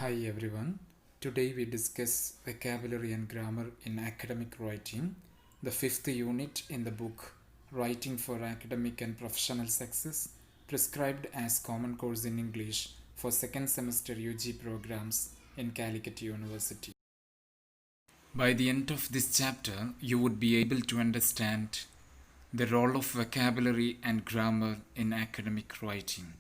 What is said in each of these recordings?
Hi everyone. Today we discuss vocabulary and grammar in academic writing, the fifth unit in the book Writing for Academic and Professional Success, prescribed as common course in English for second semester UG programs in Calicut University. By the end of this chapter, you would be able to understand the role of vocabulary and grammar in academic writing,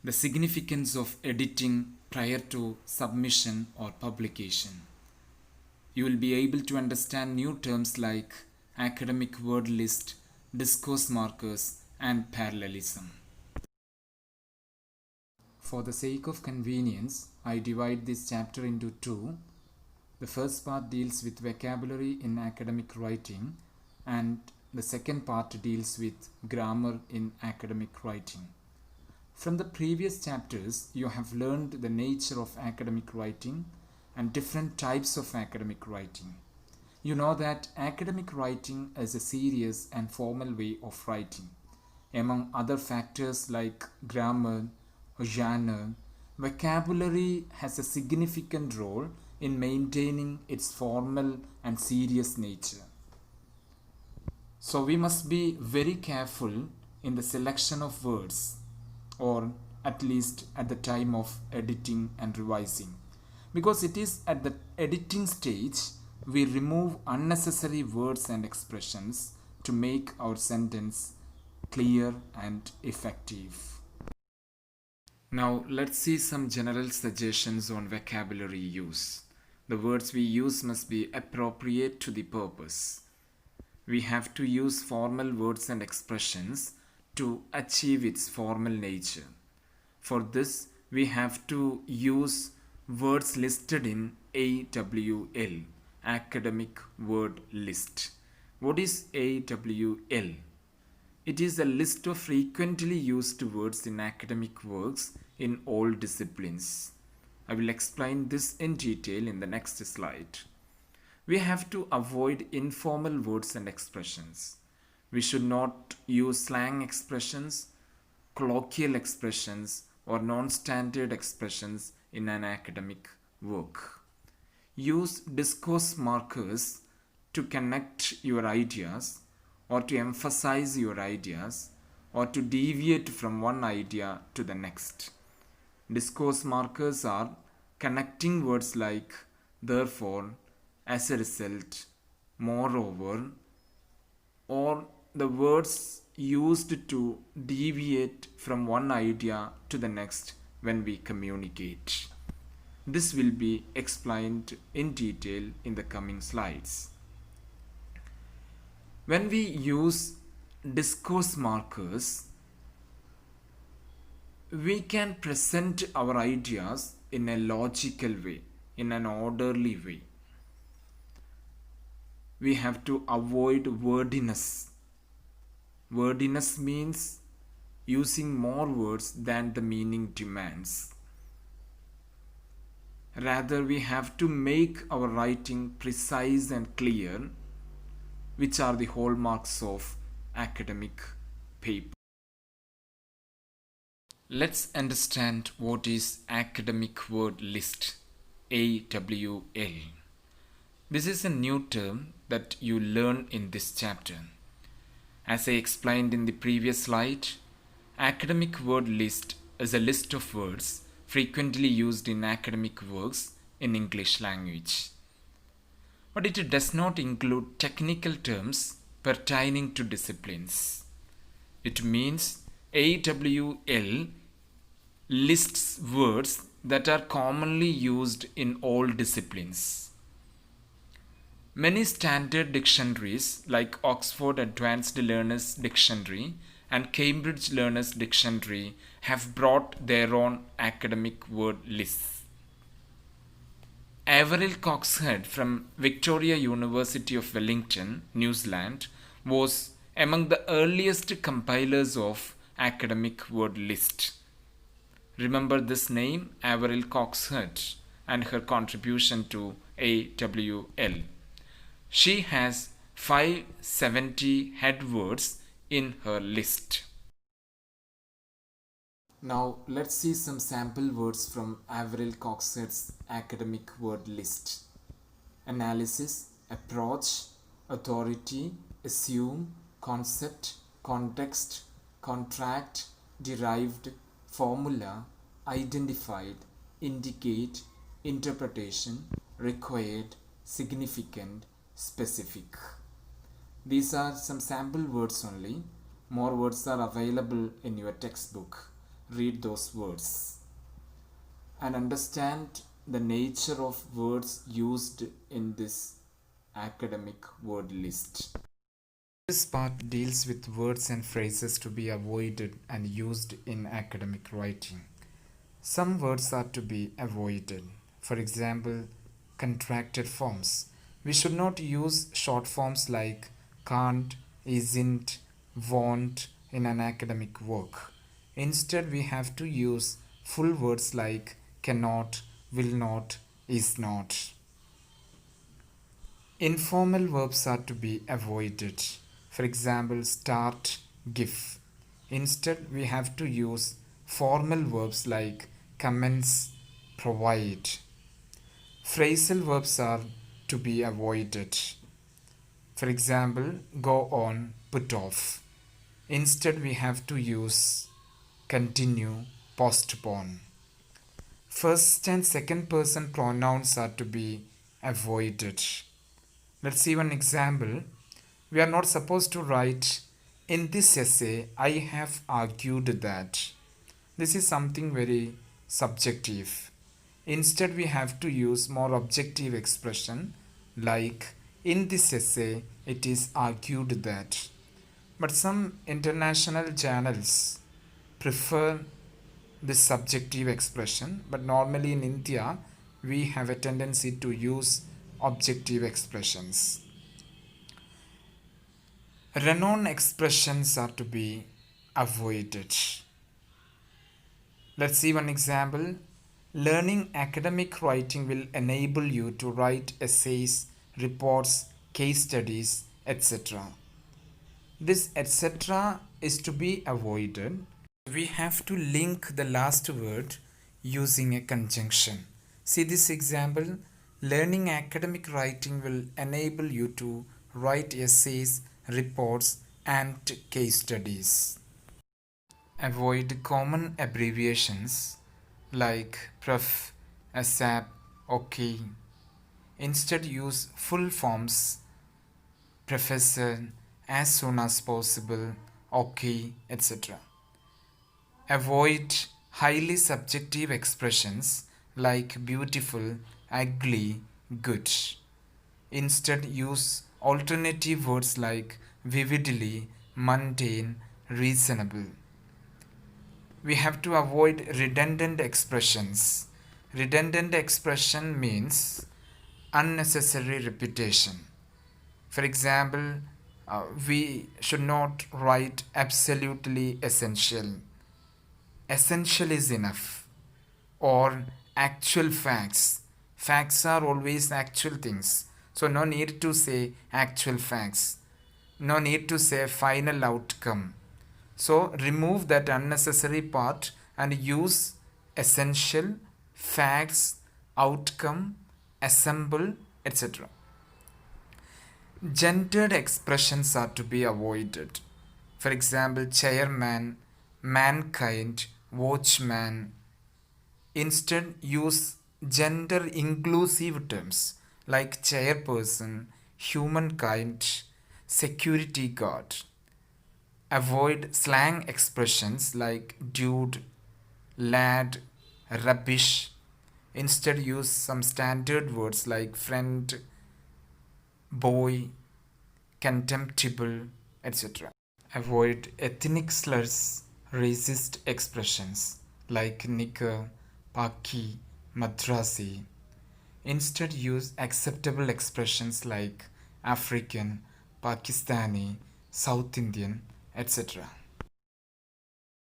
the significance of editing prior to submission or publication. You will be able to understand new terms like academic word list, discourse markers, and parallelism. For the sake of convenience, I divide this chapter into two. The first part deals with vocabulary in academic writing, and the second part deals with grammar in academic writing. From the previous chapters, you have learned the nature of academic writing and different types of academic writing. You know that academic writing is a serious and formal way of writing. Among other factors like grammar or genre, vocabulary has a significant role in maintaining its formal and serious nature. So we must be very careful in the selection of words, or at least at the time of editing and revising, because it is at the editing stage we remove unnecessary words and expressions to make our sentence clear and effective. Now let's see some general suggestions on vocabulary use. The words we use must be appropriate to the purpose. We have to use formal words and expressions to achieve its formal nature. For this, we have to use words listed in AWL, Academic Word List. What is AWL? It is a list of frequently used words in academic works in all disciplines. I will explain this in detail in the next slide. We have to avoid informal words and expressions. We should not use slang expressions, colloquial expressions, or non-standard expressions in an academic work. Use discourse markers to connect your ideas, or to emphasize your ideas, or to deviate from one idea to the next. Discourse markers are connecting words like therefore, as a result, moreover, or the words used to deviate from one idea to the next when we communicate. This will be explained in detail in the coming slides. When we use discourse markers, we can present our ideas in a logical way, in an orderly way. We have to avoid wordiness. Wordiness means using more words than the meaning demands. Rather, we have to make our writing precise and clear, which are the hallmarks of academic paper. Let's understand what is Academic Word List, AWL. This is a new term that you learn in this chapter. As I explained in the previous slide, academic word list is a list of words frequently used in academic works in English language. But it does not include technical terms pertaining to disciplines. It means AWL lists words that are commonly used in all disciplines. Many standard dictionaries like Oxford Advanced Learners Dictionary and Cambridge Learners Dictionary have brought their own academic word lists. Averil from Victoria University of Wellington, New Zealand, was among the earliest compilers of academic word list. Remember this name, Averil Coxhead, and her contribution to AWL. She has 570 head words in her list. Now let's see some sample words from Averil Coxett's academic word list. Analysis, approach, authority, assume, concept, context, contract, derived, formula, identified, indicate, interpretation, required, significant, specific. These are some sample words only. More words are available in your textbook. Read those words and understand the nature of words used in this academic word list. This part deals with words and phrases to be avoided and used in academic writing. Some words are to be avoided. For example, contracted forms. We should not use short forms like can't, isn't, won't in an academic work. Instead, we have to use full words like cannot, will not, is not. Informal verbs are to be avoided. For example, start, give. Instead, we have to use formal verbs like commence, provide. Phrasal verbs are to be avoided. For example, go on, put off. Instead, we have to use continue, postpone. First and second person pronouns are to be avoided. Let's see one example. We are not supposed to write, in this essay, I have argued that. This is something very subjective. Instead, we have to use more objective expression like, in this essay, it is argued that. But some international journals prefer this subjective expression, but normally in India, we have a tendency to use objective expressions. Renowned expressions are to be avoided. Let's see one example. Learning academic writing will enable you to write essays, reports, case studies, etc. This etc. is to be avoided. We have to link the last word using a conjunction. See this example. Learning academic writing will enable you to write essays, reports, and case studies. Avoid common abbreviations like prof, asap, ok. Instead, use full forms professor, as soon as possible, ok, etc. Avoid highly subjective expressions like beautiful, ugly, good. Instead, use alternative words like vividly, mundane, reasonable. We have to avoid redundant expressions. Redundant expression means unnecessary repetition. For example, we should not write absolutely essential. Essential is enough. Or actual facts. Facts are always actual things. So no need to say actual facts. No need to say final outcome. So remove that unnecessary part and use essential, facts, outcome, assemble, etc. Gendered expressions are to be avoided. For example, chairman, mankind, watchman. Instead, use gender inclusive terms like chairperson, humankind, security guard. Avoid slang expressions like dude, lad, rubbish. Instead, use some standard words like friend, boy, contemptible, etc. Avoid ethnic slurs, racist expressions like nigger, Paki, Madrasi. Instead, use acceptable expressions like African, Pakistani, South Indian, etc.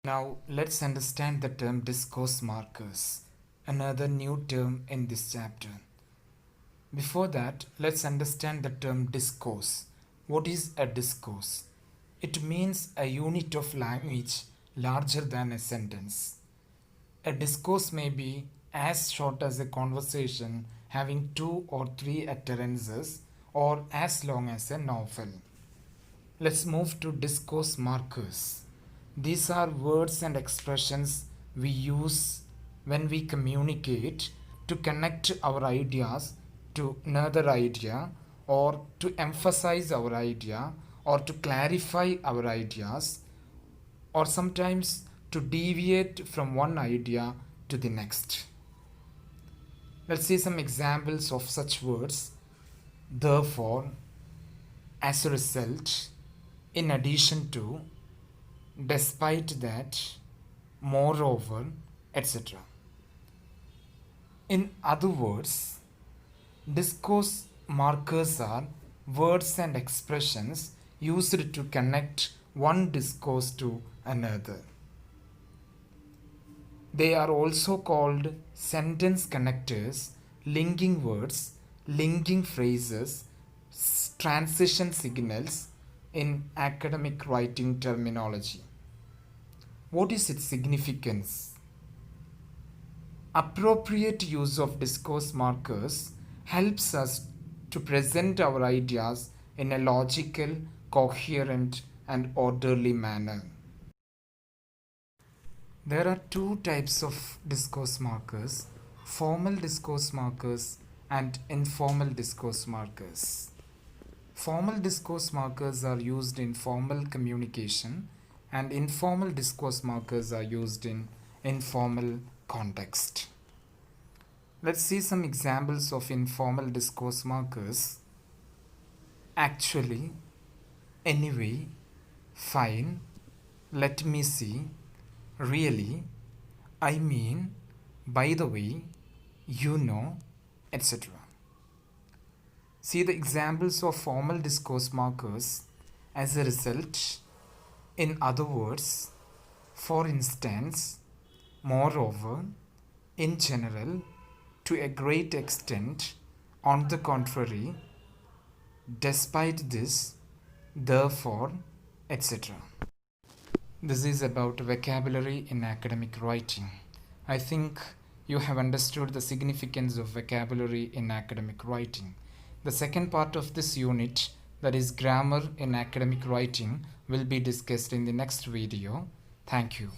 Now, let's understand the term discourse markers, another new term in this chapter. Before that, let's understand the term discourse. What is a discourse? It means a unit of language larger than a sentence. A discourse may be as short as a conversation having 2 or 3 utterances, or as long as a novel. Let's move to discourse markers. These are words and expressions we use when we communicate to connect our ideas to another idea, or to emphasize our idea, or to clarify our ideas, or sometimes to deviate from one idea to the next. Let's see some examples of such words. Therefore, as a result, in addition to, despite that, moreover, etc. In other words, discourse markers are words and expressions used to connect one discourse to another. They are also called sentence connectors, linking words, linking phrases, transition signals in academic writing terminology. What is its significance? Appropriate use of discourse markers helps us to present our ideas in a logical, coherent, and orderly manner. There are 2 types of discourse markers: formal discourse markers and informal discourse markers. Formal discourse markers are used in formal communication, and informal discourse markers are used in informal context. Let's see some examples of informal discourse markers. Actually, anyway, fine, let me see, really, I mean, by the way, you know, etc. See the examples of formal discourse markers: as a result, in other words, for instance, moreover, in general, to a great extent, on the contrary, despite this, therefore, etc. This is about vocabulary in academic writing. I think you have understood the significance of vocabulary in academic writing. The second part of this unit, that is grammar in academic writing, will be discussed in the next video. Thank you.